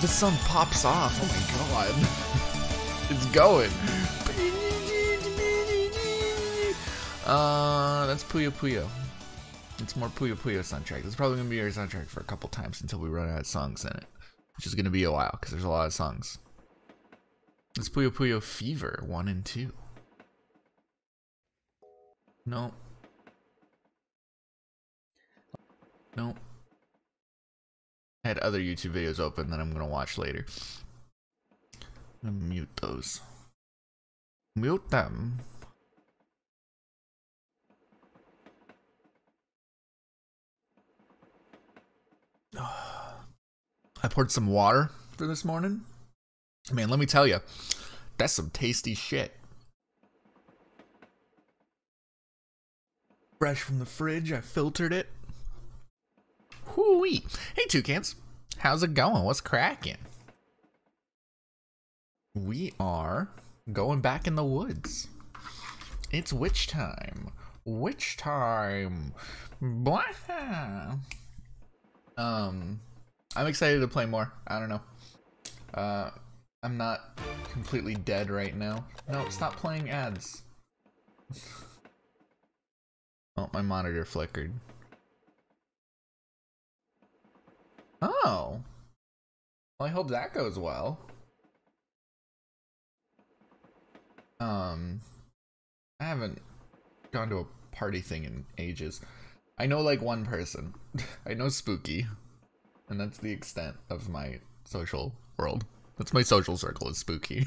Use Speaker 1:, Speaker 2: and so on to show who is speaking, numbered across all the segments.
Speaker 1: The sun pops off. Oh my god. It's going. That's Puyo Puyo. It's more Puyo Puyo soundtrack. It's probably gonna be our soundtrack for a couple times until we run out of songs in it, which is gonna be a while because there's a lot of songs. It's Puyo Puyo Fever 1 and 2. No. No. I had other YouTube videos open that I'm gonna watch later. I'm gonna mute those. Mute them. I poured some water for this morning. Man, let me tell you, that's some tasty shit. Fresh from the fridge, I filtered it. Whoo-wee. Hey, Toucans. How's it going? What's cracking? We are going back in the woods. It's witch time. Witch time. Blah. I'm excited to play more. I don't know. I'm not completely dead right now. No, stop playing ads. Oh, my monitor flickered. Oh. Well, I hope that goes well. I haven't gone to a party thing in ages. I know like one person. I know Spooky. And that's the extent of my social world. That's my social circle, is Spooky.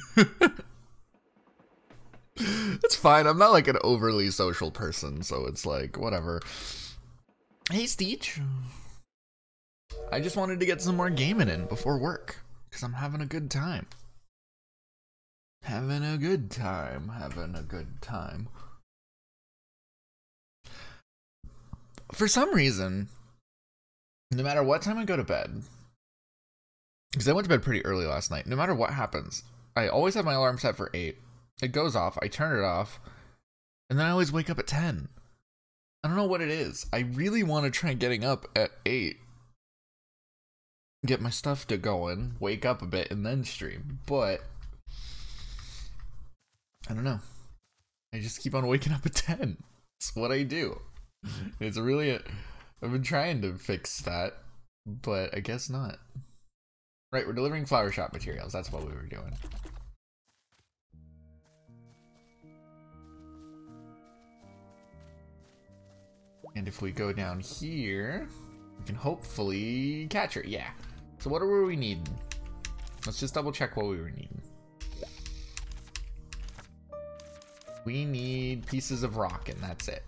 Speaker 1: It's fine. I'm not like an overly social person, so it's like, whatever. Hey, Steech. I just wanted to get some more gaming in before work, because I'm having a good time. Having a good time. Having a good time. For some reason, no matter what time I go to bed, because I went to bed pretty early last night, no matter what happens, I always have my alarm set for 8. It goes off, I turn it off, and then I always wake up at 10. I don't know what it is. I really want to try getting up at 8. Get my stuff to going, wake up a bit, and then stream. But I don't know. I just keep on waking up at 10. It's what I do. It's really... I've been trying to fix that, but I guess not. Right, we're delivering flower shop materials. That's what we were doing. And if we go down here, we can hopefully catch her. Yeah. So what were we needing? Let's just double check what we were needing. We need pieces of rock, and that's it.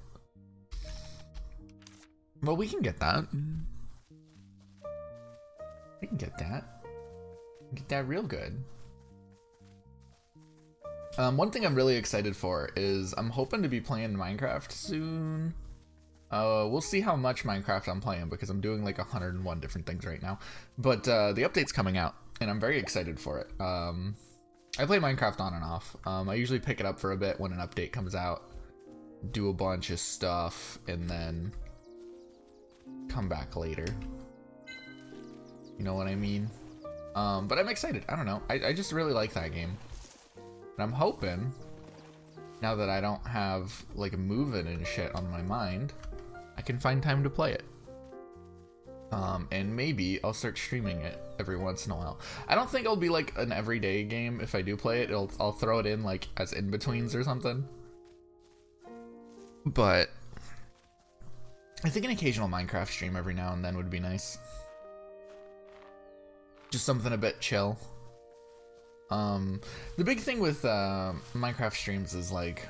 Speaker 1: Well, we can get that. We can get that. Get that real good. One thing I'm really excited for is I'm hoping to be playing Minecraft soon. We'll see how much Minecraft I'm playing because I'm doing like 101 different things right now. But the update's coming out and I'm very excited for it. I play Minecraft on and off. I usually pick it up for a bit when an update comes out, do a bunch of stuff, and then come back later. You know what I mean? But I'm excited. I don't know. I just really like that game. And I'm hoping, now that I don't have like moving and shit on my mind, I can find time to play it. And maybe I'll start streaming it every once in a while. I don't think it'll be like an everyday game if I do play it. I'll throw it in like as in-betweens or something. But I think an occasional Minecraft stream every now and then would be nice. Just something a bit chill. The big thing with Minecraft streams is like,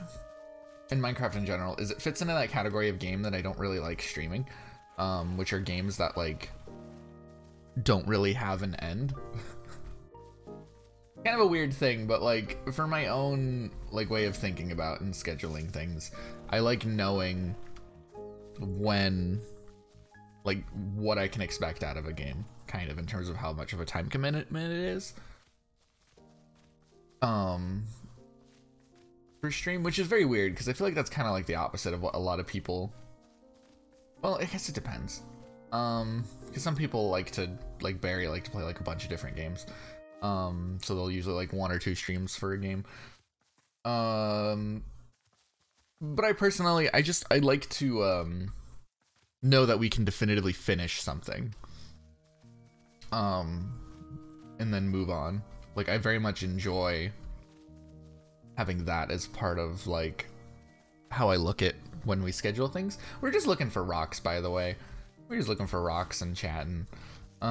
Speaker 1: and Minecraft in general, is it fits into that category of game that I don't really like streaming, which are games that like don't really have an end. Kind of a weird thing, but like for my own like way of thinking about and scheduling things, I like knowing when, like, what I can expect out of a game, kind of in terms of how much of a time commitment it is. For stream, which is very weird because I feel like that's kind of like the opposite of what a lot of people, well, I guess it depends. Because some people like to, like Barry, like to play like a bunch of different games. So they'll usually like 1 or 2 streams for a game. But I personally, I like to know that we can definitively finish something. And then move on. Like, I very much enjoy having that as part of like how I look at when we schedule things. We're just looking for rocks, by the way. We're just looking for rocks and chatting. Hey,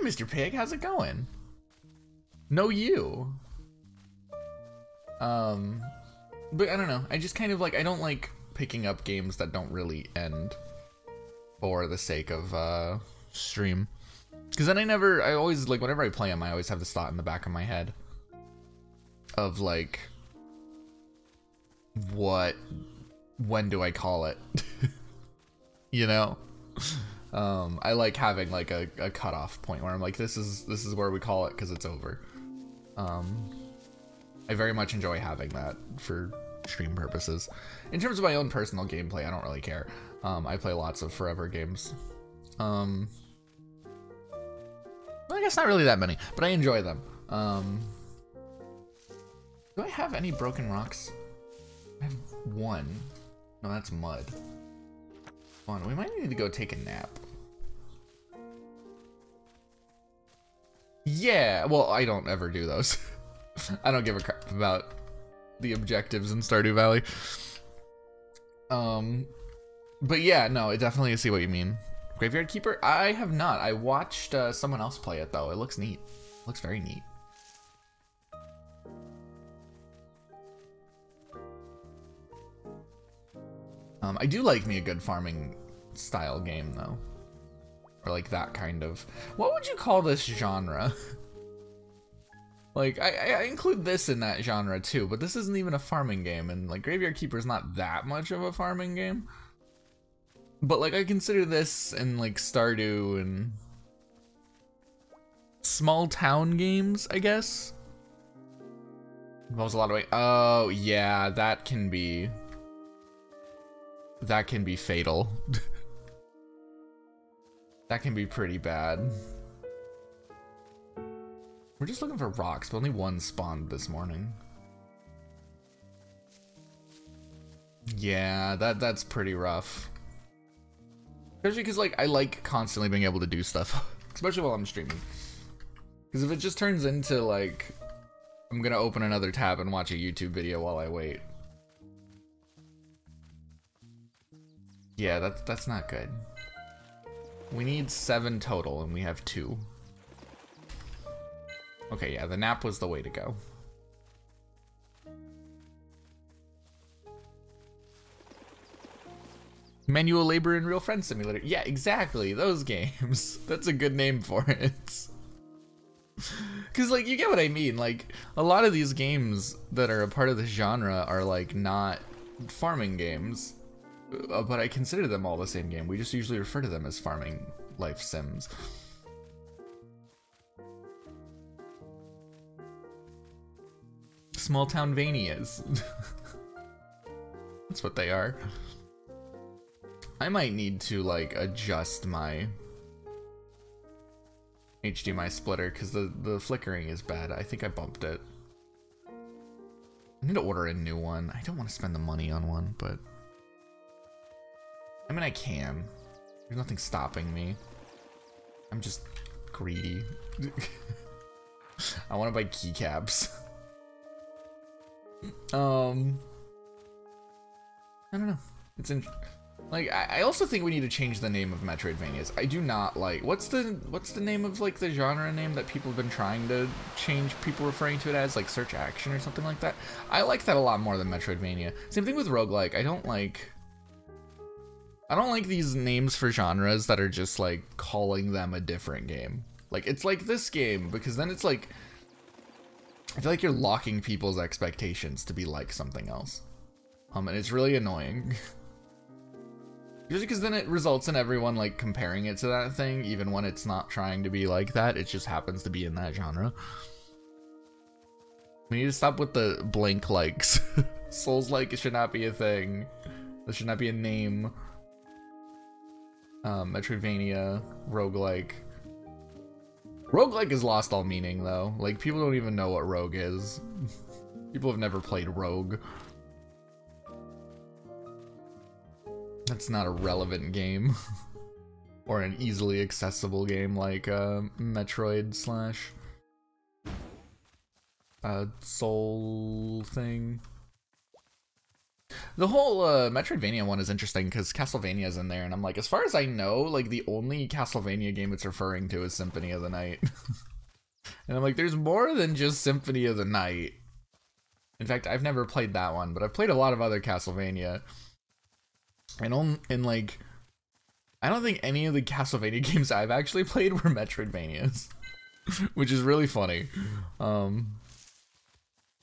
Speaker 1: Mr. Pig, how's it going? No, you. But I don't know. I just kind of like, I don't like picking up games that don't really end for the sake of stream. Because then I always, like, whenever I play them, I always have this thought in the back of my head of like, when do I call it? You know? I like having like a cutoff point where I'm like, this is where we call it because it's over. I very much enjoy having that for stream purposes. In terms of my own personal gameplay, I don't really care. I play lots of forever games. I guess not really that many, but I enjoy them. Do I have any broken rocks? I have 1. No, that's mud. Hold on, we might need to go take a nap. Yeah, well, I don't ever do those. I don't give a crap about the objectives in Stardew Valley. But yeah, no, I definitely see what you mean. Graveyard Keeper? I have not. I watched someone else play it, though. It looks neat. It looks very neat. I do like me a good farming style game, though. Or like that kind of... What would you call this genre? Like, I include this in that genre, too, but this isn't even a farming game, and like Graveyard Keeper is not that much of a farming game. But like, I consider this and like Stardew and small town games, I guess. Involves a lot of weight. Oh yeah, that can be fatal. That can be pretty bad. We're just looking for rocks, but only 1 spawned this morning. Yeah, that's pretty rough. Especially because, like, I like constantly being able to do stuff. Especially while I'm streaming. Because if it just turns into, like, I'm gonna open another tab and watch a YouTube video while I wait. Yeah, that's not good. We need 7 total, and we have 2. Okay, yeah, the nap was the way to go. Manual Labor and Real Friend Simulator. Yeah, exactly. Those games. That's a good name for it. Because, like, you get what I mean. Like, a lot of these games that are a part of this genre are, like, not farming games. But I consider them all the same game. We just usually refer to them as farming life sims. Small town Vanias. That's what they are. I might need to like adjust my HDMI splitter because the flickering is bad. I think I bumped it. I need to order a new one. I don't want to spend the money on one, but I mean I can. There's nothing stopping me. I'm just greedy. I want to buy keycaps. I don't know. It's in like I also think we need to change the name of Metroidvanias. I do not like what's the name of like the genre name that people have been trying to change people referring to it as, like search action or something like that. I like that a lot more than Metroidvania. Same thing with roguelike. I don't like these names for genres that are just like calling them a different game. Like it's like this game because then it's like I feel like you're locking people's expectations to be like something else. And it's really annoying. Just because then it results in everyone like comparing it to that thing, even when it's not trying to be like that, it just happens to be in that genre. We need to stop with the blank likes. Souls like it should not be a thing. This should not be a name. Metroidvania, roguelike. Roguelike has lost all meaning, though. Like, people don't even know what rogue is. People have never played Rogue. That's not a relevant game. Or an easily accessible game like Metroid slash Soul thing. The whole Metroidvania one is interesting because Castlevania's in there, and I'm like, as far as I know, like the only Castlevania game it's referring to is Symphony of the Night. And I'm like, there's more than just Symphony of the Night. In fact, I've never played that one, but I've played a lot of other Castlevania. And like, I don't think any of the Castlevania games I've actually played were Metroidvanias. Which is really funny. I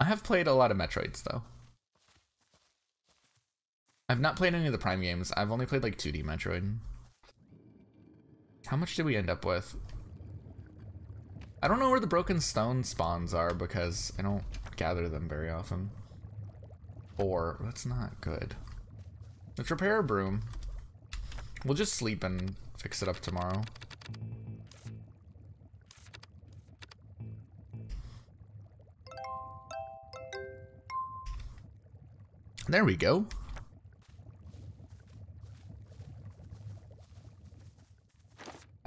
Speaker 1: have played a lot of Metroids, though. I've not played any of the Prime games. I've only played like 2D Metroid. How much did we end up with? I don't know where the broken stone spawns are because I don't gather them very often. Or, that's not good. Let's repair a broom. We'll just sleep and fix it up tomorrow. There we go.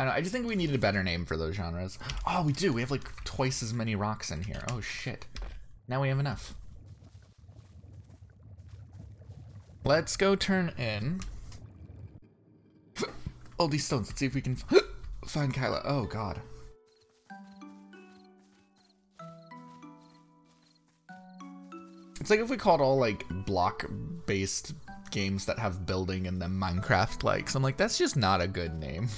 Speaker 1: I don't know, I just think we needed a better name for those genres. Oh, we do. We have like twice as many rocks in here. Oh shit. Now we have enough. Let's go turn in all these stones. Let's see if we can find Kyla. Oh god. It's like if we called all like block-based games that have building in them Minecraft-like. So I'm like, that's just not a good name.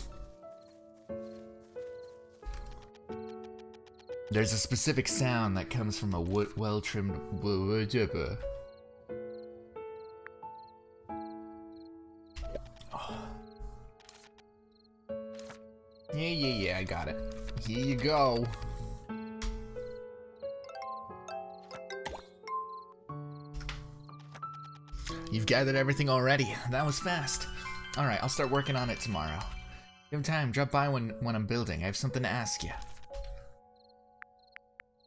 Speaker 1: There's a specific sound that comes from a well-trimmed wood. Yeah, I got it. Here you go. You've gathered everything already. That was fast. Alright, I'll start working on it tomorrow. If you have time, drop by when I'm building. I have something to ask you.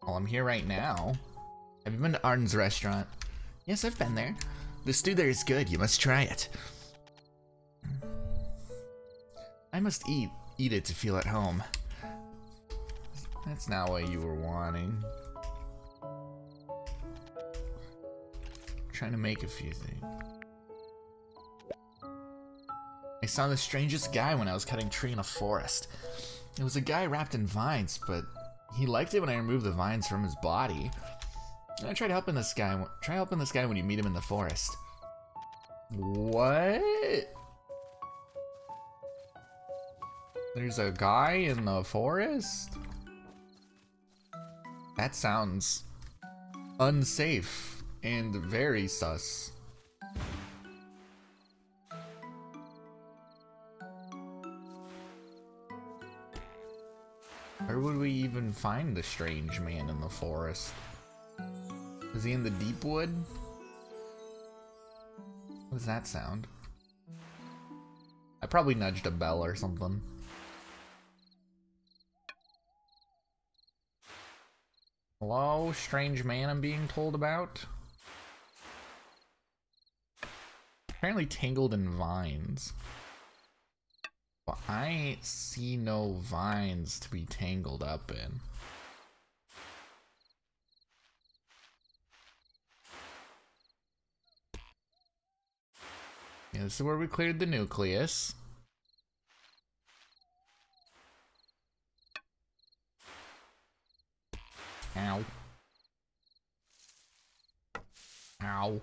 Speaker 1: Well, I'm here right now. Have you been to Arden's restaurant? Yes, I've been there. The stew there is good. You must try it. I must eat it to feel at home. That's not what you were wanting. Trying to make a few things. I saw the strangest guy when I was cutting tree in a forest. It was a guy wrapped in vines, but he liked it when I removed the vines from his body. And I tried helping this guy. Try helping this guy when you meet him in the forest. What? There's a guy in the forest? That sounds unsafe and very sus. Where would we even find the strange man in the forest? Is he in the deep wood? What does that sound? I probably nudged a bell or something. Hello, strange man I'm being told about? Apparently tangled in vines. But I see no vines to be tangled up in. Yeah, this is where we cleared the nucleus. Ow. Ow.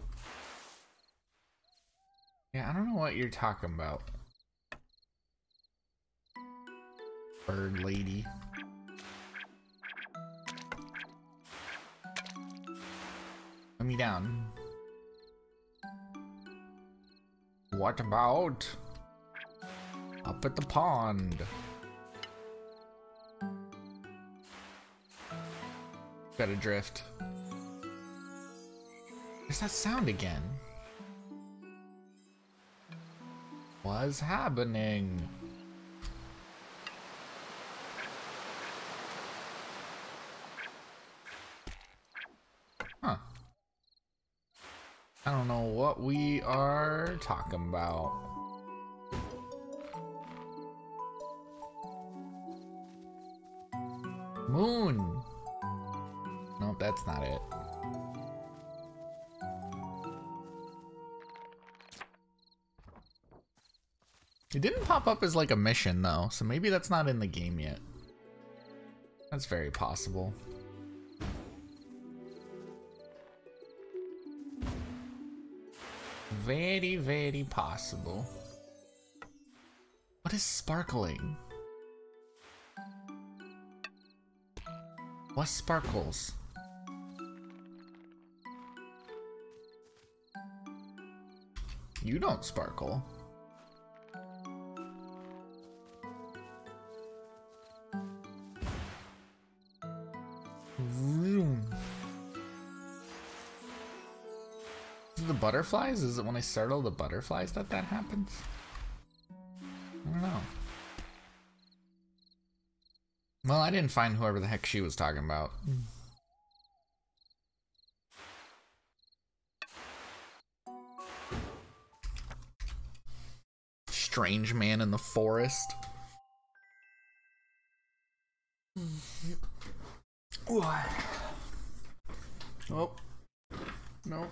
Speaker 1: Yeah, I don't know what you're talking about. Bird lady. Let me down. What about up at the pond? Got adrift. Where's that sound again? What's happening? Huh. I don't know what we are talking about. Moon. Nope, that's not it. It didn't pop up as like a mission though, so maybe that's not in the game yet. That's very possible. Very, very possible. What is sparkling? What sparkles? You don't sparkle. The butterflies? Is it when I startle the butterflies that happens? I don't know. Well, I didn't find whoever the heck she was talking about. Strange man in the forest. Oh. No.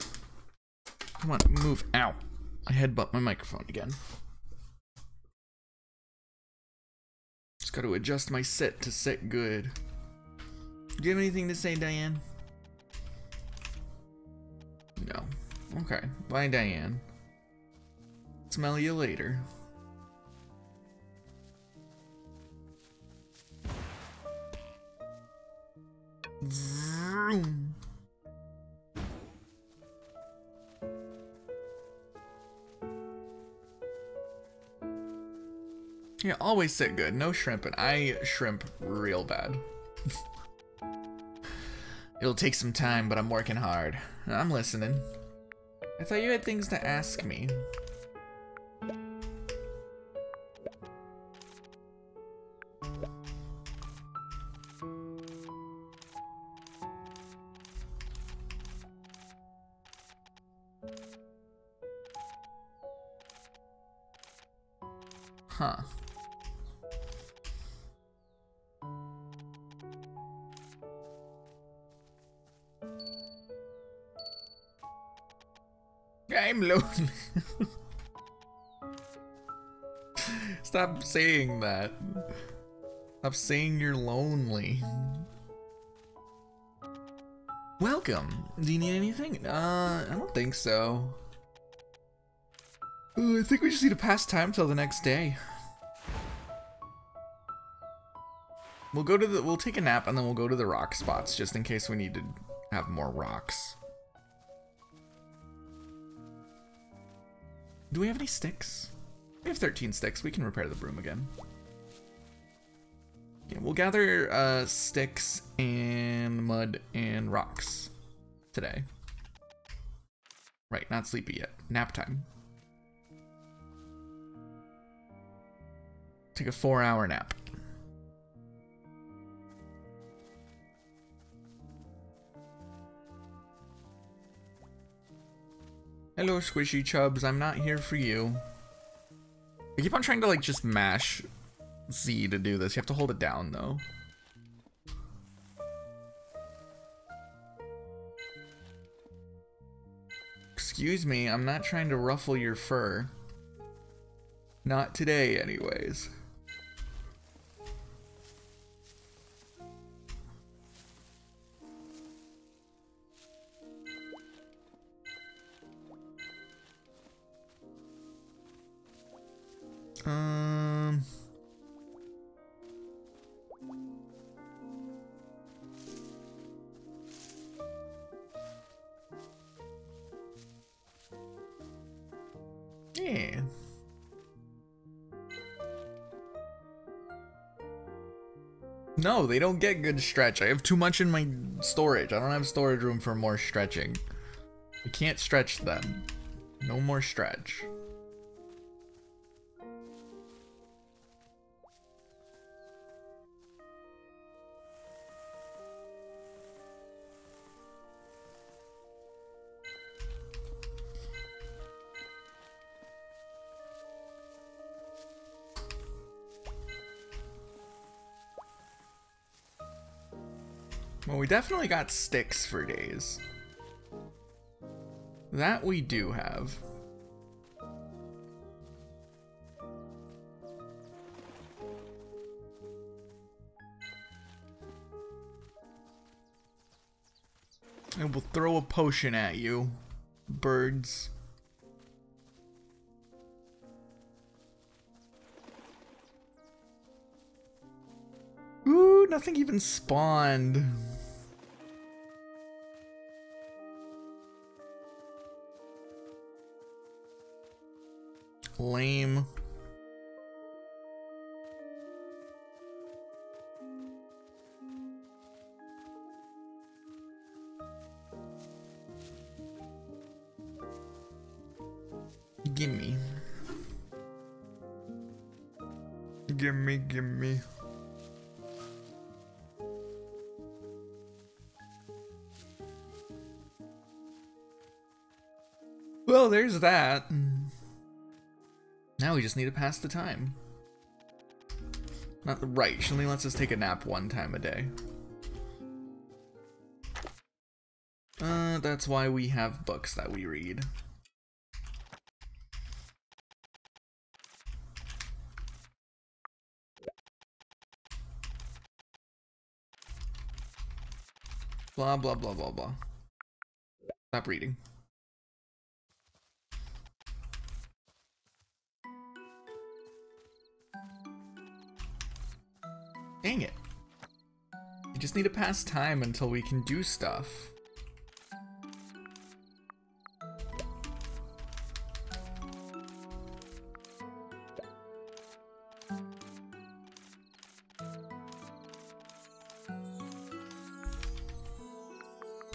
Speaker 1: Come on, move. Ow. I headbutt my microphone again. Just got to adjust my sit to sit good. Do you have anything to say, Diane? No. Okay. Bye, Diane. Smell you later. Vroom. Yeah, always sit good. No shrimping. I shrimp real bad. It'll take some time, but I'm working hard. I'm listening. I thought you had things to ask me. Huh. I'm lonely. Stop saying that. Stop saying you're lonely. Welcome. Do you need anything? I don't think so. I think we just need to pass time till the next day. We'll take a nap and then we'll go to the rock spots just in case we need to have more rocks. Do we have any sticks? We have 13 sticks. We can repair the broom again. Yeah, we'll gather sticks and mud and rocks today. Right, not sleepy yet. Nap time. Take a 4-hour nap. Hello, squishy chubs. I'm not here for you. I keep on trying to like just mash Z to do this. You have to hold it down though. Excuse me, I'm not trying to ruffle your fur. Not today, anyways. Yeah. No, they don't get good stretch. I have too much in my storage. I don't have storage room for more stretching. I can't stretch them. No more stretch. Well, we definitely got sticks for days. That we do have. I will throw a potion at you, birds. Ooh, nothing even spawned. Lame. Gimme. Gimme, gimme. Well, there's that. Now we just need to pass the time. Not right, she only lets us take a nap one time a day. That's why we have books that we read. Blah, blah, blah, blah, blah. Stop reading. Dang it. We just need to pass time until we can do stuff.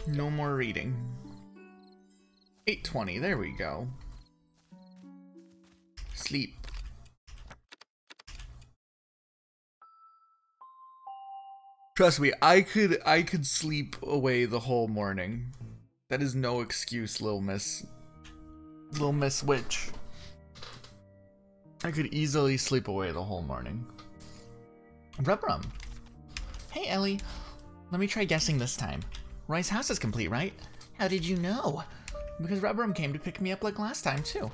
Speaker 1: No more reading. 8:20, there we go. Sleep. Trust me, I could sleep away the whole morning. That is no excuse, Little Miss Witch. I could easily sleep away the whole morning. Rubrum. Hey Ellie, let me try guessing this time. Roy's house is complete, right? How did you know? Because Rubrum came to pick me up like last time, too.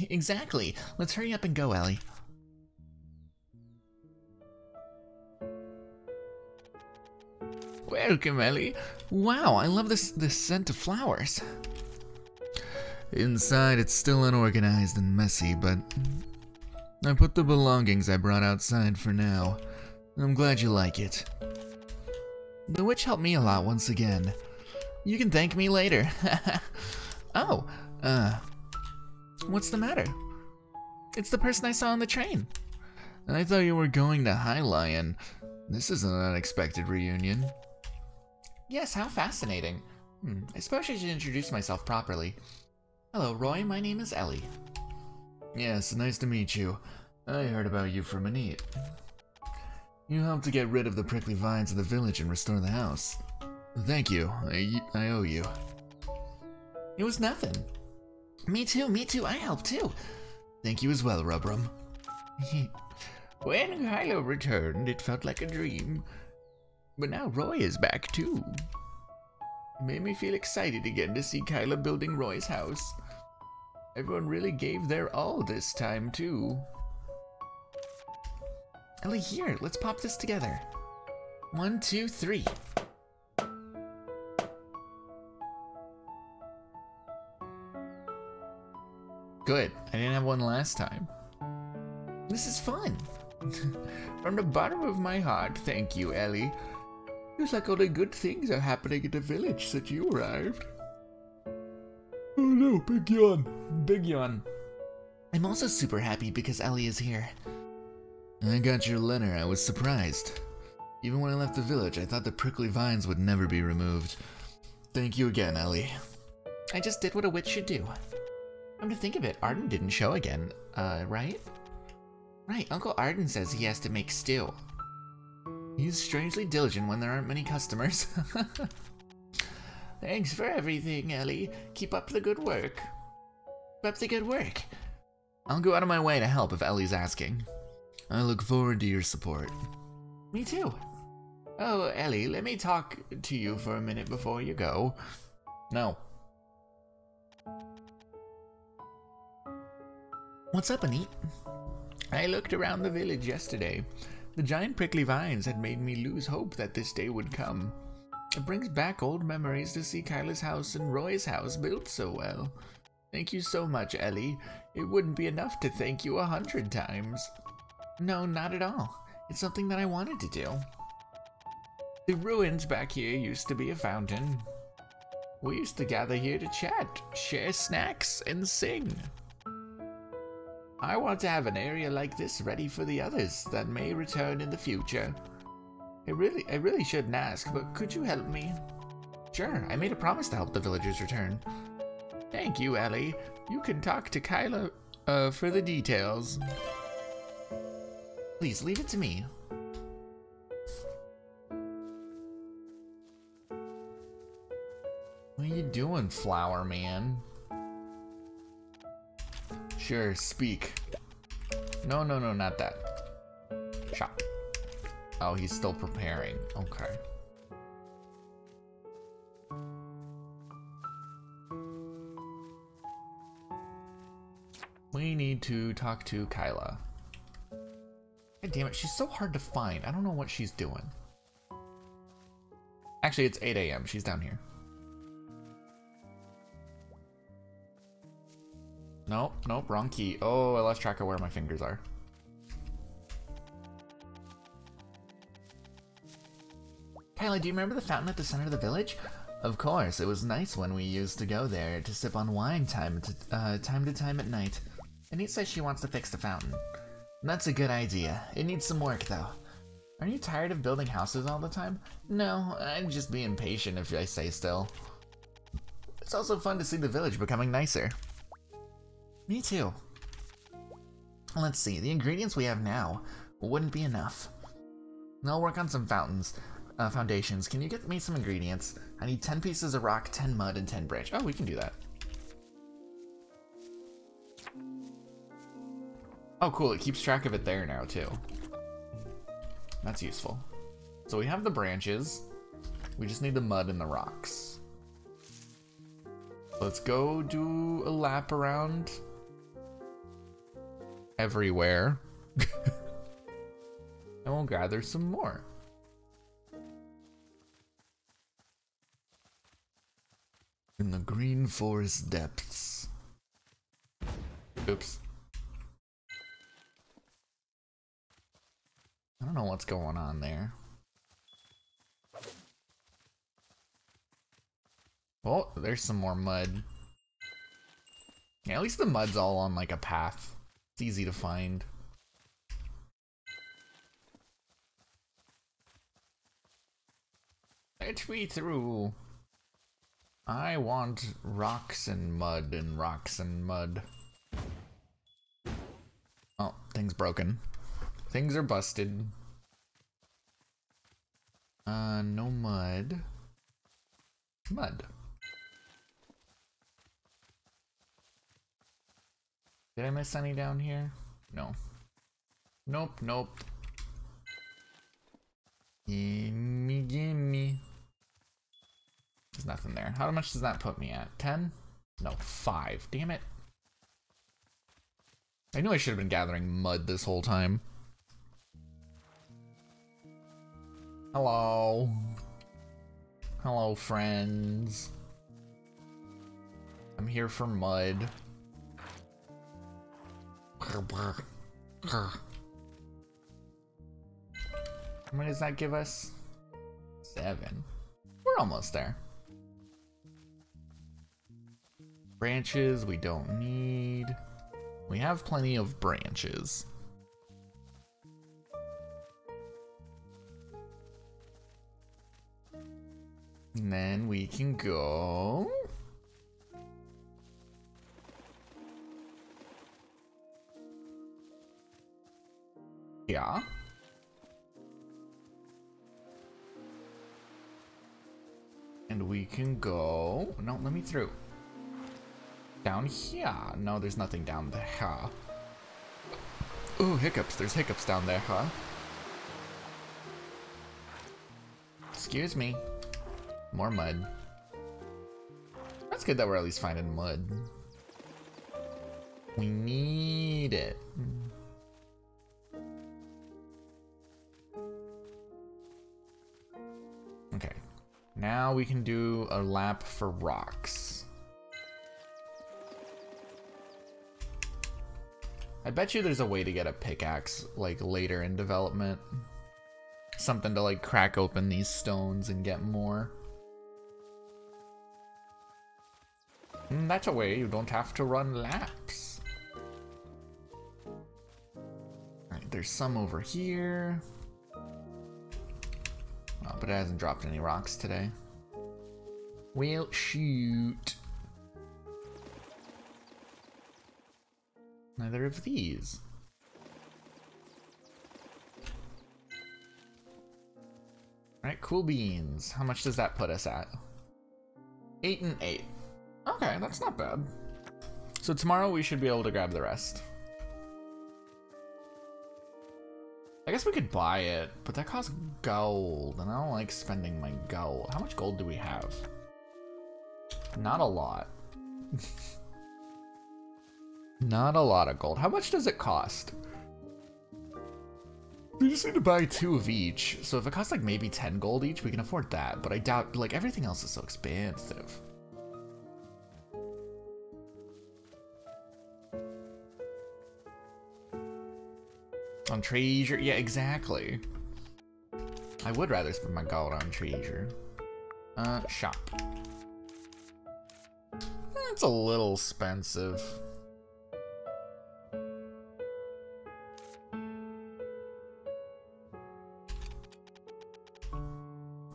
Speaker 1: Exactly. Let's hurry up and go, Ellie. Welcome, Ellie. Wow, I love this scent of flowers. Inside, it's still unorganized and messy, but I put the belongings I brought outside for now. I'm glad you like it. The witch helped me a lot once again. You can thank me later. Oh, what's the matter? It's the person I saw on the train. I thought you were going to High Lion. This is an unexpected reunion. Yes, how fascinating. I suppose I should introduce myself properly. Hello, Roy, my name is Ellie. Yes, nice to meet you. I heard about you from Anit. You helped to get rid of the prickly vines in the village and restore the house. Thank you. I owe you. It was nothing. Me too, I helped too. Thank you as well, Rubrum. When Kylo returned, it felt like a dream. But now Roy is back too. It made me feel excited again to see Kyla building Roy's house. Everyone really gave their all this time too. Ellie, here, let's pop this together. 1, 2, 3. Good, I didn't have one last time. This is fun. From the bottom of my heart, thank you, Ellie. Feels like all the good things are happening in the village since you arrived. Oh no, big yawn. Big yawn. I'm also super happy because Ellie is here. I got your letter. I was surprised. Even when I left the village, I thought the prickly vines would never be removed. Thank you again, Ellie. I just did what a witch should do. Come to think of it, Arden didn't show again, right? Right, Uncle Arden says he has to make stew. He's strangely diligent when there aren't many customers. Thanks for everything, Ellie. Keep up the good work. Keep up the good work. I'll go out of my way to help if Ellie's asking. I look forward to your support. Me too. Oh, Ellie, let me talk to you for a minute before you go. No. What's up, Anit? I looked around the village yesterday. The giant prickly vines had made me lose hope that this day would come. It brings back old memories to see Kyla's house and Roy's house built so well. Thank you so much, Ellie. It wouldn't be enough to thank you 100 times. No, not at all. It's something that I wanted to do. The ruins back here used to be a fountain. We used to gather here to chat, share snacks, and sing. I want to have an area like this ready for the others that may return in the future. I really shouldn't ask, but could you help me? Sure, I made a promise to help the villagers return. Thank you, Ellie. You can talk to Kyla for the details. Please leave it to me. What are you doing, flower man? Sure, speak. No, not that. Shop. Oh, he's still preparing. Okay. We need to talk to Kyla. God damn it, she's so hard to find. I don't know what she's doing. Actually, it's 8 a.m. She's down here. Nope, wrong key. Oh, I lost track of where my fingers are. Kyla, do you remember the fountain at the center of the village? Of course, it was nice when we used to go there to sip on wine time to time at night. Anit says she wants to fix the fountain. That's a good idea. It needs some work, though. Aren't you tired of building houses all the time? No, I'm just being patient if I say still. It's also fun to see the village becoming nicer. Me too. Let's see, the ingredients we have now wouldn't be enough. I'll work on some foundations. Can you get me some ingredients? I need 10 pieces of rock, 10 mud, and 10 branch. Oh, we can do that. Oh, cool, it keeps track of it there now, too. That's useful. So we have the branches. We just need the mud and the rocks. Let's go do a lap around everywhere. And we'll gather some more. In the green forest depths. Oops. I don't know what's going on there. Oh, there's some more mud. Yeah, at least the mud's all on like a path. It's easy to find. Let me through. I want rocks and mud and rocks and mud. Oh, thing's broken. Things are busted. No mud. Mud. Did I miss any down here? No. Nope. Gimme. There's nothing there. How much does that put me at? 10? No, 5. Damn it. I knew I should have been gathering mud this whole time. Hello. Hello, friends. I'm here for mud. How many does that give us? 7. We're almost there. Branches we don't need. We have plenty of branches. And then we can go. Yeah. And we can go. No, let me through. Down here. No, there's nothing down there. Ooh, hiccups. There's hiccups down there, huh? Excuse me. More mud. That's good that we're at least finding mud. We need it. Okay. Now we can do a lap for rocks. I bet you there's a way to get a pickaxe, like, later in development. Something to, like, crack open these stones and get more. And that's a way you don't have to run laps. Alright, there's some over here. Oh, but it hasn't dropped any rocks today. Well, shoot. Neither of these. Alright, cool beans. How much does that put us at? 8 and 8. Okay, that's not bad. So tomorrow we should be able to grab the rest. I guess we could buy it, but that costs gold, and I don't like spending my gold. How much gold do we have? Not a lot. Not a lot of gold. How much does it cost? We just need to buy 2 of each. So if it costs like maybe 10 gold each, we can afford that. But I doubt, like, everything else is so expensive. On treasure? Yeah, exactly. I would rather spend my gold on treasure. Shop. It's a little expensive.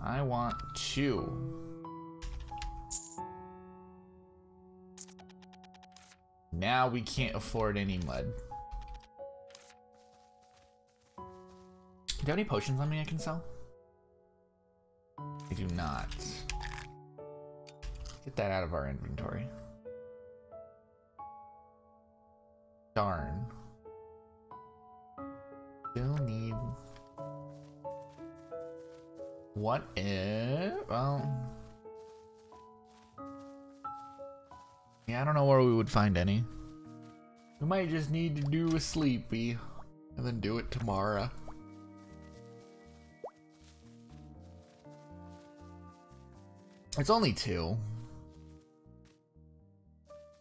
Speaker 1: I want 2. Now we can't afford any mud. Do you have any potions on me I can sell? I do not. Get that out of our inventory. Darn. Still need... What if... Well... Yeah, I don't know where we would find any. We might just need to do a sleepy and then do it tomorrow. It's only 2.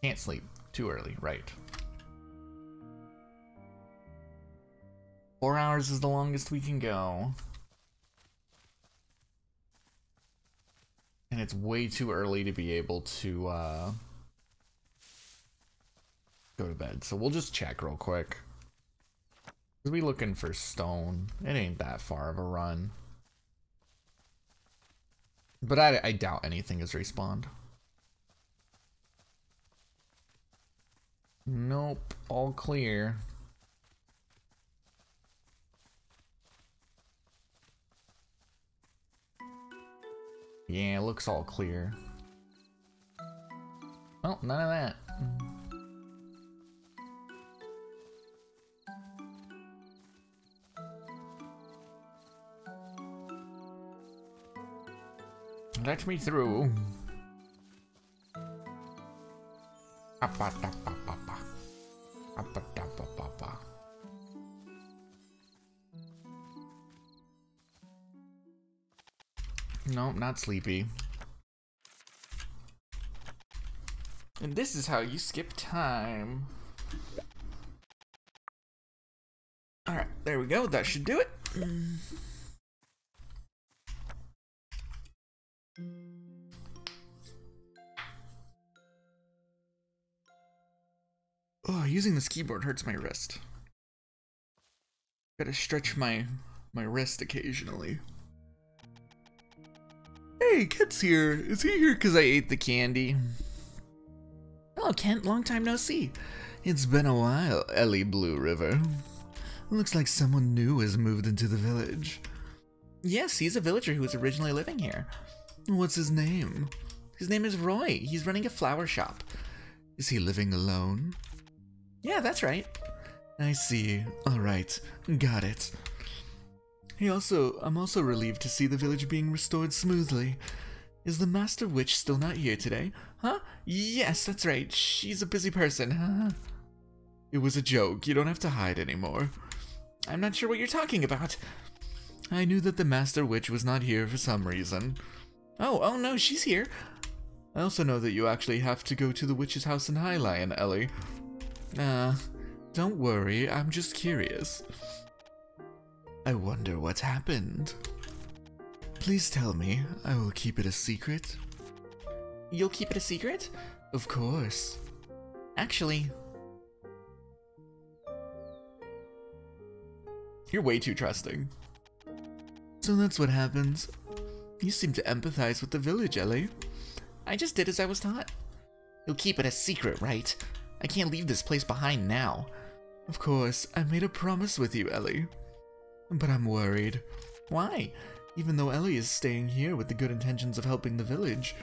Speaker 1: Can't sleep too early, right? 4 hours is the longest we can go. And it's way too early to be able to go to bed. So we'll just check real quick. Cause we looking for stone. It ain't that far of a run. But I doubt anything is respawned. Nope, all clear. Yeah, it looks all clear. Oh, none of that. Let me through. Nope, not sleepy. And this is how you skip time. Alright, there we go. That should do it. Oh, using this keyboard hurts my wrist. Gotta stretch my wrist occasionally. Hey, Kent's here. Is he here because I ate the candy? Hello, Kent. Long time no see. It's been a while, Ellie Blue River. Looks like someone new has moved into the village. Yes, he's a villager who was originally living here. What's his name? His name is Roy. He's running a flower shop. Is he living alone? Yeah, that's right. I see. Alright, got it. I'm also relieved to see the village being restored smoothly. Is the Master Witch still not here today? Huh? Yes, that's right. She's a busy person. It was a joke. You don't have to hide anymore. I'm not sure what you're talking about. I knew that the Master Witch was not here for some reason. Oh no, she's here. I also know that you actually have to go to the witch's house in Highline, Ellie. Don't worry, I'm just curious. I wonder what's happened. Please tell me. I will keep it a secret. You'll keep it a secret? Of course. Actually... You're way too trusting. So that's what happens. You seem to empathize with the village, Ellie. I just did as I was taught. You'll keep it a secret, right? I can't leave this place behind now. Of course, I made a promise with you, Ellie. But I'm worried. Why? Even though Ellie is staying here with the good intentions of helping the village.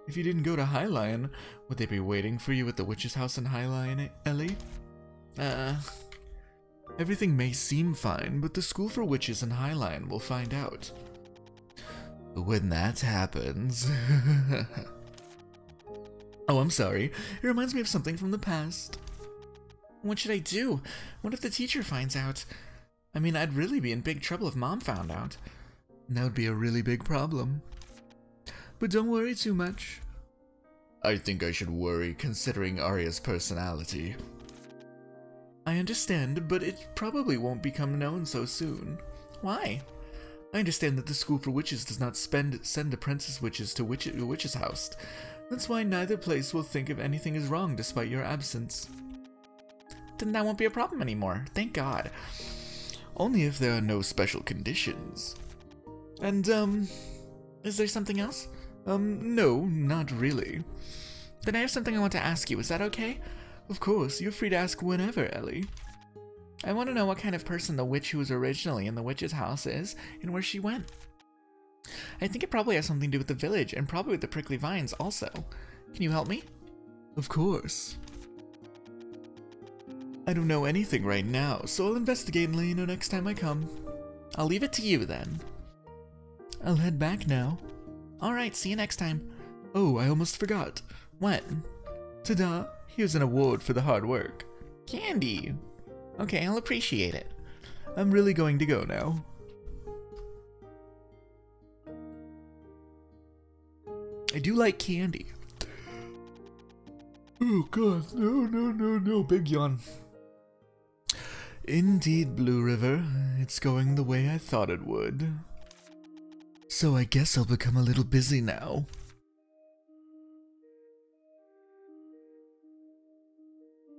Speaker 1: If you didn't go to Highline, would they be waiting for you at the witch's house in Highline, Ellie? Everything may seem fine, but the School for Witches in Highline will find out. When that happens... Oh, I'm sorry. It reminds me of something from the past. What should I do? What if the teacher finds out? I mean, I'd really be in big trouble if Mom found out. That would be a really big problem. But don't worry too much. I think I should worry, considering Arya's personality. I understand, but it probably won't become known so soon. Why? I understand that the School for Witches does not send apprentice witches to witch's house. That's why neither place will think if anything is wrong despite your absence. Then that won't be a problem anymore, thank God. Only if there are no special conditions. And, is there something else? No, not really. Then I have something I want to ask you, is that okay? Of course, you're free to ask whenever, Ellie. I want to know what kind of person the witch who was originally in the witch's house is, and where she went. I think it probably has something to do with the village, and probably with the prickly vines also. Can you help me? Of course. I don't know anything right now, so I'll investigate and let you know next time I come. I'll leave it to you then. I'll head back now. Alright, see you next time. Oh, I almost forgot. What? Ta-da! Here's an award for the hard work. Candy! Okay, I'll appreciate it. I'm really going to go now. I do like candy. Oh god, no, big yawn. Indeed, Blue River. It's going the way I thought it would. So I guess I'll become a little busy now.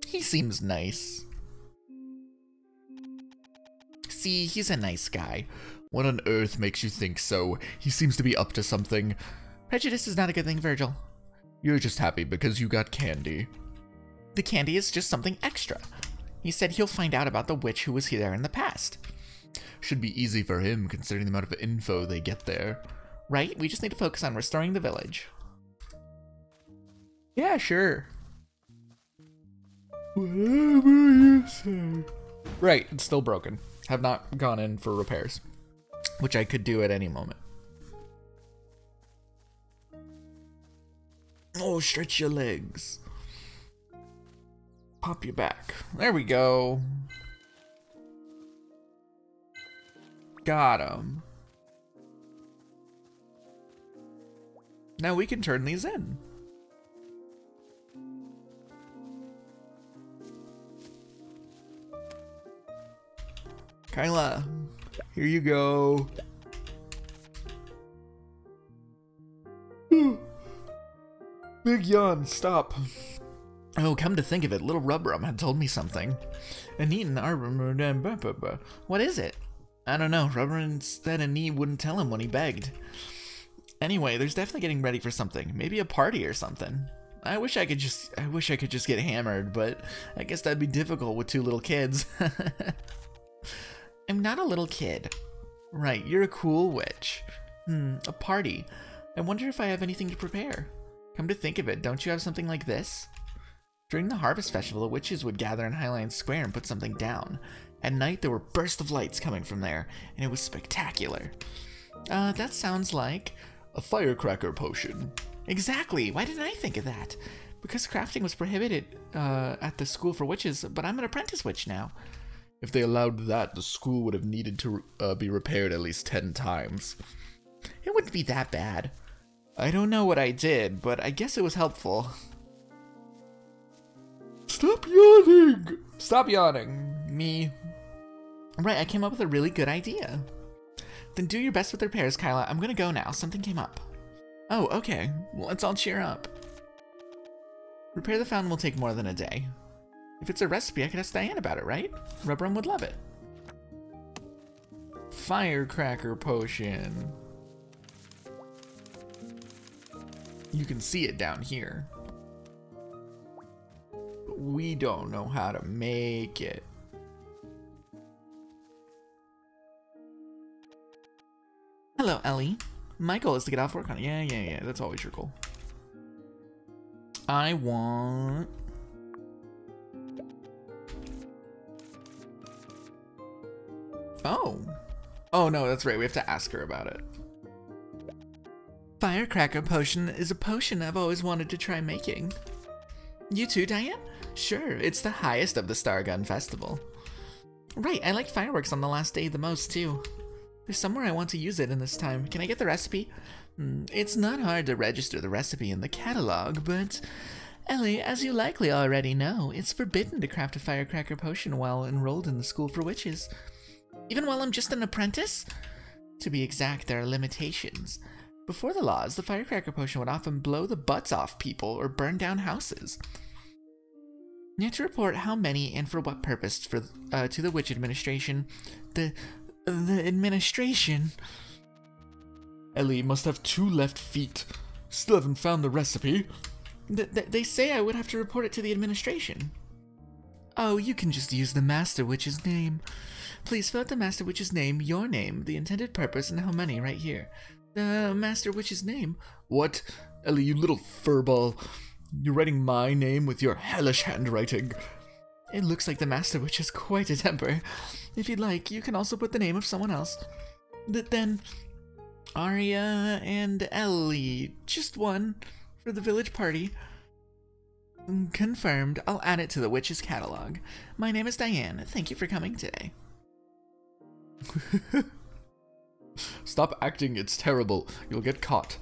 Speaker 1: He seems nice. See, he's a nice guy. What on earth makes you think so? He seems to be up to something. Prejudice is not a good thing, Virgil. You're just happy because you got candy. The candy is just something extra. He said he'll find out about the witch who was there in the past. Should be easy for him, considering the amount of info they get there. Right? We just need to focus on restoring the village. Yeah, sure. Whatever you say. Right, it's still broken. Have not gone in for repairs, which I could do at any moment. Oh, stretch your legs. Pop your back. There we go. Got him. Now we can turn these in. Kyla, here you go. Big yawn, stop. Oh, come to think of it, little Rubrum had told me something. What is it? I don't know, Rubrum said Anit wouldn't tell him when he begged. Anyway, there's definitely getting ready for something. Maybe a party or something. I wish I could just get hammered, but I guess that'd be difficult with 2 little kids. I'm not a little kid. Right, you're a cool witch. A party. I wonder if I have anything to prepare. Come to think of it, don't you have something like this? During the Harvest Festival, the witches would gather in Highline Square and put something down. At night, there were bursts of lights coming from there, and it was spectacular. That sounds like a firecracker potion. Exactly. Why didn't I think of that? Because crafting was prohibited at the school for witches, but I'm an apprentice witch now. If they allowed that, the school would have needed to be repaired at least 10 times. It wouldn't be that bad. I don't know what I did, but I guess it was helpful. Stop yawning! Stop yawning. Me. Right, I came up with a really good idea. Then do your best with the repairs, Kyla. I'm gonna go now. Something came up. Oh, okay. Well, let's all cheer up. Repair the fountain will take more than a day. If it's a recipe, I could ask Diane about it, right? Rubberum would love it. Firecracker potion. You can see it down here. But we don't know how to make it. Hello, Ellie. My goal is to get off work on it. Yeah. That's always your goal. I want... Oh. Oh, no, that's right. We have to ask her about it. Firecracker potion is a potion I've always wanted to try making. You too, Diane? Sure, it's the highest of the Stargun Festival. Right, I like fireworks on the last day the most, too. There's somewhere I want to use it in this time. Can I get the recipe? It's not hard to register the recipe in the catalog, but... Ellie, as you likely already know, it's forbidden to craft a firecracker potion while enrolled in the School for Witches. Even while I'm just an apprentice? To be exact, there are limitations. Before the laws, the firecracker potion would often blow the butts off people or burn down houses. You have to report how many and for what purpose to the Witch Administration. The administration. Ellie must have 2 left feet. Still haven't found the recipe. They say I would have to report it to the administration. Oh, you can just use the Master Witch's name. Please fill out the Master Witch's name, your name, the intended purpose, and how many right here. The Master Witch's name? What? Ellie, you little furball. You're writing my name with your hellish handwriting. It looks like the Master Witch has quite a temper. If you'd like, you can also put the name of someone else. Then, Aria and Ellie. Just one. For the village party. Confirmed. I'll add it to the witch's catalog. My name is Diane. Thank you for coming today. Stop acting. It's terrible. You'll get caught.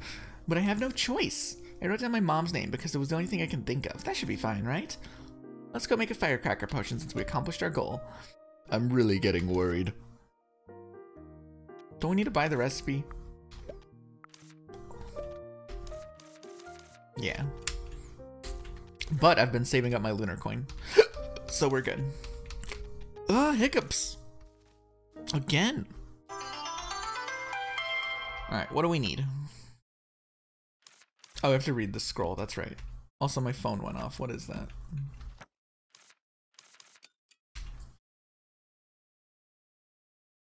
Speaker 1: But I have no choice. I wrote down my mom's name because it was the only thing I can think of. That should be fine, right? Let's go make a firecracker potion since we accomplished our goal. I'm really getting worried. Don't we need to buy the recipe? Yeah. But I've been saving up my lunar coin. So we're good. Hiccups. Again. Alright, what do we need? Oh, I have to read the scroll, that's right. Also, my phone went off. What is that?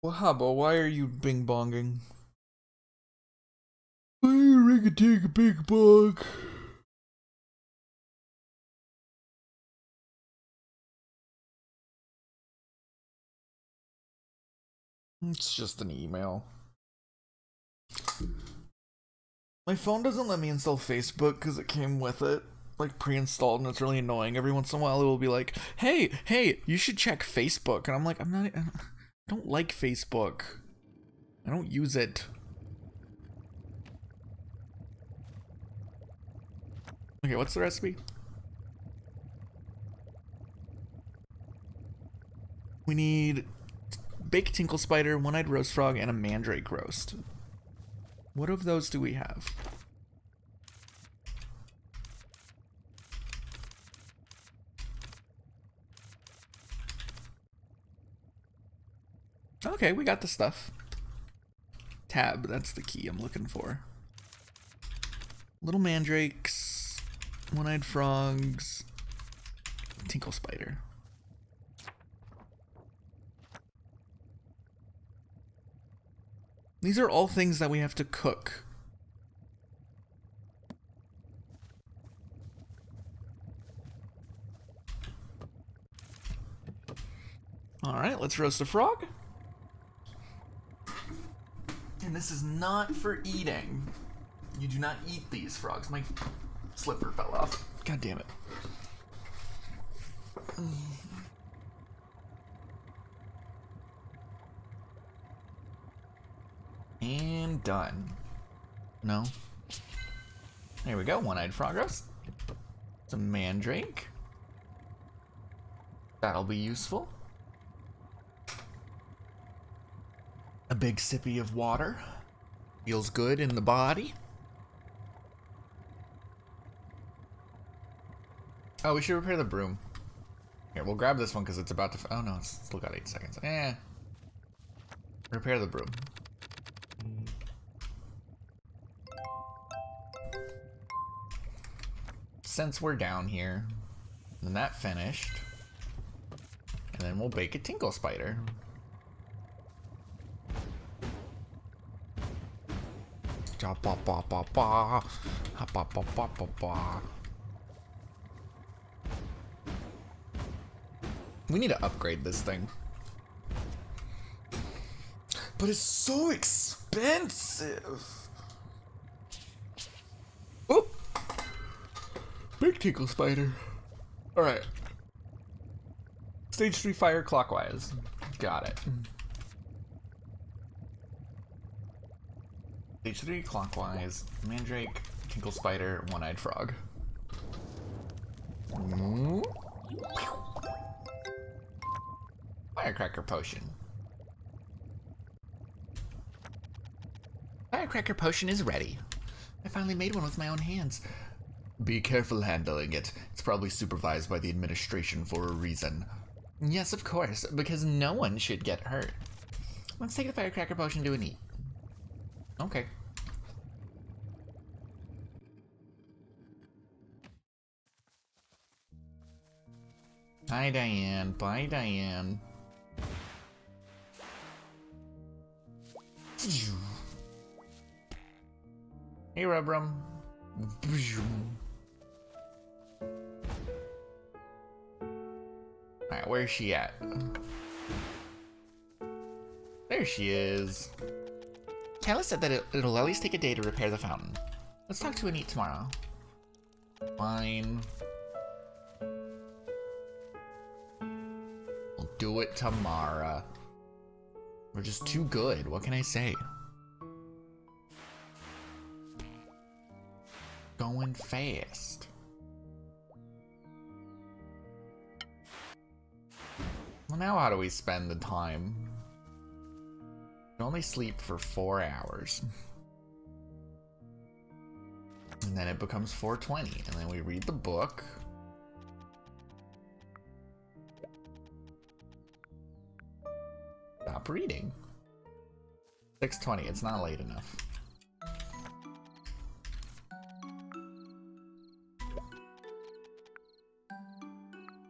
Speaker 1: Well, Hubba, why are you bing-bonging? Ring-a-ding, big bong. It's just an email. My phone doesn't let me install Facebook because it came with it, like pre-installed, and it's really annoying. Every once in a while it will be like, hey, you should check Facebook. And I'm like, I don't like Facebook. I don't use it. Okay, what's the recipe? We need baked tinkle spider, one-eyed roast frog, and a mandrake roast. What of those do we have? Okay, we got the stuff. Tab, that's the key I'm looking for. Little mandrakes, one-eyed frogs, tinkle spider. These are all things that we have to cook. Alright, let's roast a frog. And this is not for eating. You do not eat these frogs. My slipper fell off. God damn it. And done. No. There we go, one-eyed frog roast. Some mandrake. That'll be useful. A big sippy of water. Feels good in the body. Oh, we should repair the broom. Here, we'll grab this one because it's about to... Oh no, it's still got 8 seconds. Repair the broom. Since we're down here, then that finished. And then we'll bake a tinkle spider. We need to upgrade this thing. But it's so expensive. Oh! Big tinkle spider. Alright. Stage 3 fire clockwise. Got it. Stage 3 clockwise. Mandrake, tinkle spider, one-eyed frog. Firecracker potion. Firecracker potion is ready. I finally made one with my own hands. Be careful handling it. It's probably supervised by the administration for a reason. Yes, of course, because no one should get hurt. Let's take the firecracker potion to an eat. Okay. Hi, Diane. Bye, Diane. Hey, Rubrum. Alright, where's she at? There she is. Kayla said that it'll at least take a day to repair the fountain. Let's talk to Anit tomorrow. Fine. We'll do it tomorrow. We're just too good. What can I say? Going fast. Well, now how do we spend the time? We can only sleep for 4 hours. And then it becomes 4:20, and then we read the book. Stop reading. 6:20, it's not late enough.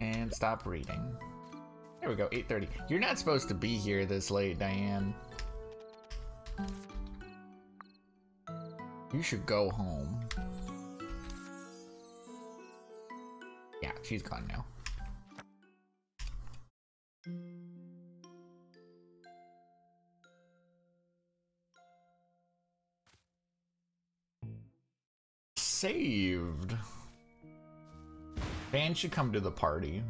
Speaker 1: And stop reading. There we go, 8:30. You're not supposed to be here this late, Diane. You should go home. Yeah, she's gone now. Saved. Van should come to the party.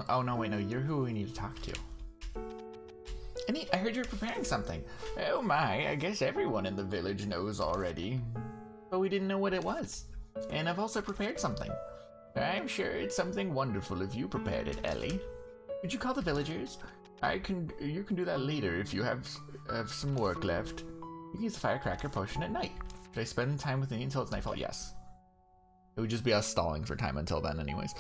Speaker 1: Oh no, wait, no, you're who we need to talk to. Annie, I heard you're preparing something. Oh my, I guess everyone in the village knows already. But we didn't know what it was. And I've also prepared something. I'm sure it's something wonderful if you prepared it, Ellie. Would you call the villagers? You can do that later if you have some work left. You can use the firecracker potion at night. Should I spend time with me until it's nightfall? Yes. It would just be us stalling for time until then anyways.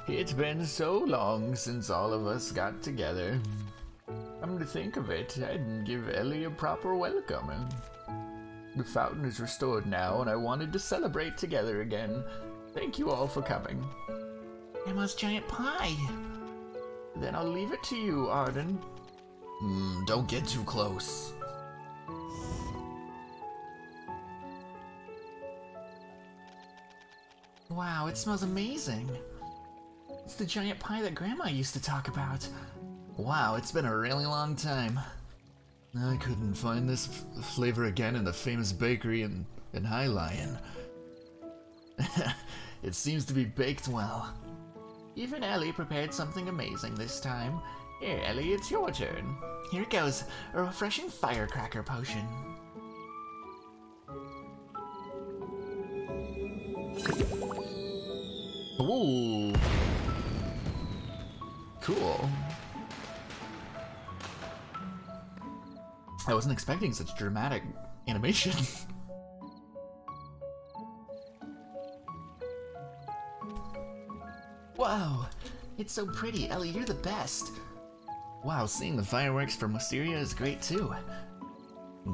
Speaker 1: It's been so long since all of us got together. Come to think of it, I didn't give Ellie a proper welcome. The fountain is restored now, and I wanted to celebrate together again. Thank you all for coming. Grandma's giant pie. Then I'll leave it to you, Arden. Don't get too close. Wow, it smells amazing. It's the giant pie that Grandma used to talk about. Wow, it's been a really long time. I couldn't find this flavor again in the famous bakery in High Lion. It seems to be baked well. Even Ellie prepared something amazing this time. Here, Ellie, it's your turn. Here goes, a refreshing firecracker potion. Ooh. Cool. I wasn't expecting such dramatic animation. Wow, it's so pretty. Ellie, you're the best. Wow, seeing the fireworks from Wisteria is great too.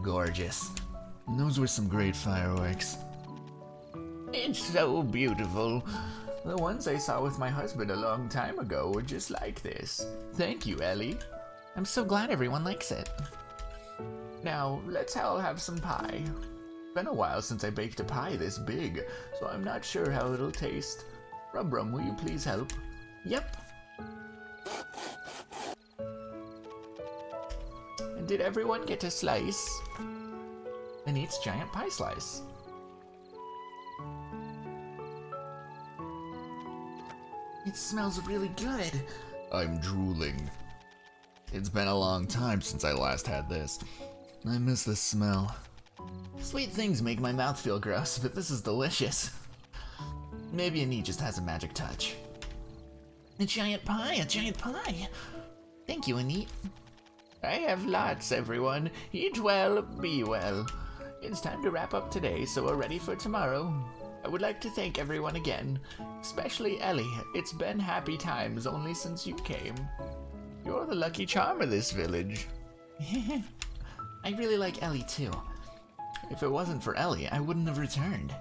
Speaker 1: Gorgeous. Those were some great fireworks. It's so beautiful. The ones I saw with my husband a long time ago were just like this. Thank you, Ellie. I'm so glad everyone likes it. Now, let's all have some pie. Been a while since I baked a pie this big, so I'm not sure how it'll taste. Rubrum, will you please help? Yep. And did everyone get a slice? Anit's giant pie slice. It smells really good. I'm drooling. It's been a long time since I last had this. I miss the smell. Sweet things make my mouth feel gross, but this is delicious. Maybe Anit just has a magic touch. A giant pie, a giant pie. Thank you, Anit. I have lots, everyone. Eat well, be well. It's time to wrap up today, so we're ready for tomorrow. I would like to thank everyone again, especially Ellie. It's been happy times only since you came. You're the lucky charm of this village. I really like Ellie too. If it wasn't for Ellie, I wouldn't have returned.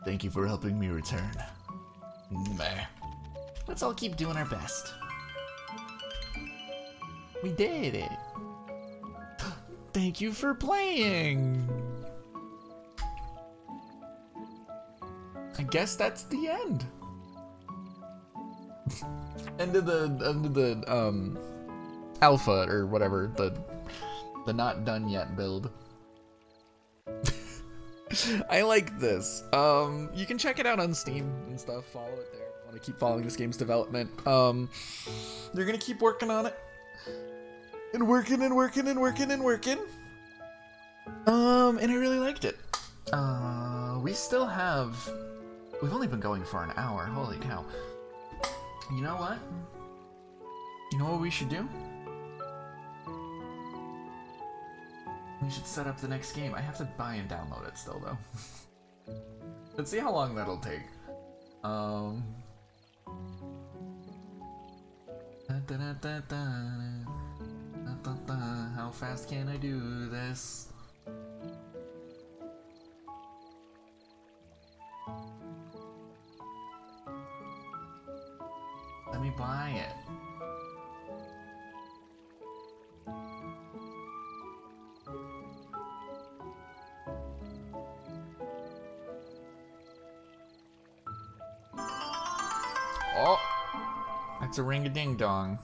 Speaker 1: Thank you for helping me return. Meh. Let's all keep doing our best. We did it. Thank you for playing. I guess that's the end. End of the alpha or whatever, the not done yet build. I like this. You can check it out on Steam and stuff. Follow it there. I want to keep following this game's development. They're gonna keep working on it. And working and working and working and working. And I really liked it. We still have... We've only been going for an hour. Holy cow. You know what? You know what we should do? We should set up the next game. I have to buy and download it still, though. Let's see how long that'll take. How fast can I do this? Let me buy it. Oh, that's a ring-a-ding-dong.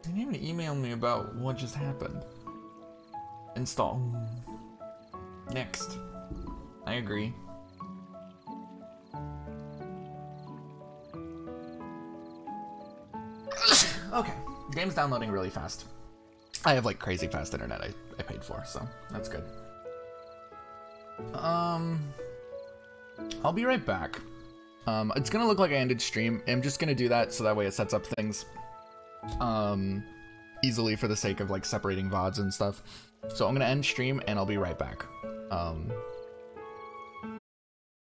Speaker 1: They didn't even email me about what just happened. Install. Next. I agree. Okay, game's downloading really fast. I have like crazy fast internet I paid for, so that's good. I'll be right back. It's gonna look like I ended stream. I'm just gonna do that so that way it sets up things easily for the sake of like separating VODs and stuff. So I'm gonna end stream and I'll be right back.